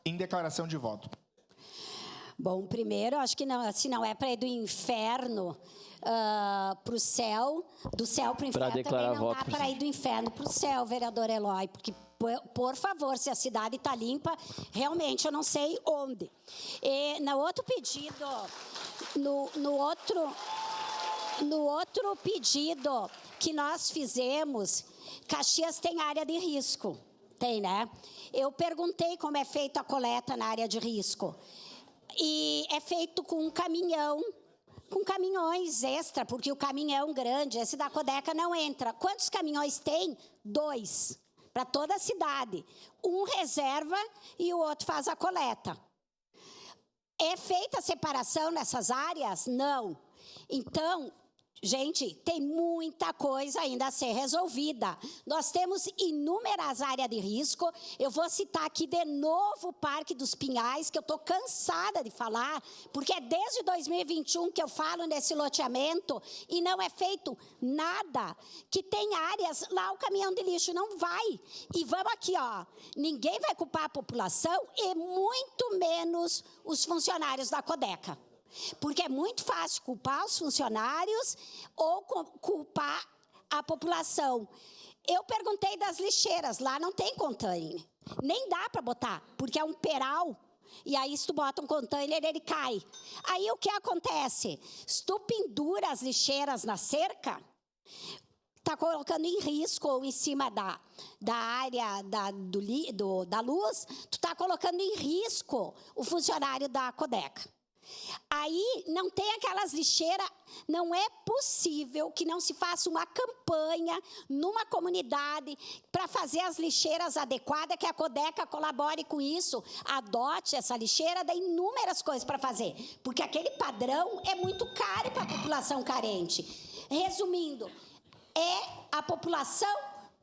Em declaração de voto. Bom, primeiro, acho que não, se não é para ir do inferno para o céu, do céu para o inferno, também não dá para ir do inferno para o céu, vereador Eloy, porque, por favor, se a cidade está limpa, realmente eu não sei onde. E no outro pedido, no outro pedido que nós fizemos, Caxias tem área de risco, tem, né? Eu perguntei como é feita a coleta na área de risco. E é feito com um caminhão, com caminhões extra, porque o caminhão grande, esse da Codeca, não entra. Quantos caminhões tem? 2, para toda a cidade. Um reserva e o outro faz a coleta. É feita a separação nessas áreas? Não. Então, gente, tem muita coisa ainda a ser resolvida. Nós temos inúmeras áreas de risco. Eu vou citar aqui de novo o Parque dos Pinhais, que eu estou cansada de falar, porque é desde 2021 que eu falo nesse loteamento e não é feito nada. Que tem áreas, lá o caminhão de lixo não vai. E vamos aqui, ó, ninguém vai culpar a população e muito menos os funcionários da Codeca. Porque é muito fácil culpar os funcionários ou culpar a população. Eu perguntei das lixeiras, lá não tem container. Nem dá para botar, porque é um peral. E aí, se tu bota um container, ele cai. Aí, o que acontece? Se tu pendura as lixeiras na cerca, está colocando em risco ou em cima da área da luz, tu está colocando em risco o funcionário da Codeca. Aí não tem aquelas lixeiras, não é possível que não se faça uma campanha numa comunidade para fazer as lixeiras adequadas, que a Codeca colabore com isso, adote essa lixeira, dá inúmeras coisas para fazer, porque aquele padrão é muito caro para a população carente. Resumindo, é a população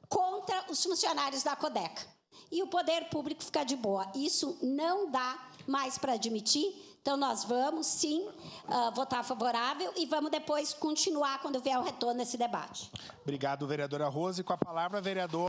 contra os funcionários da Codeca. E o poder público fica de boa. Isso não dá mais para admitir. Então, nós vamos, sim, votar favorável e vamos depois continuar quando vier o retorno desse debate. Obrigado, vereadora Rose. Com a palavra, vereador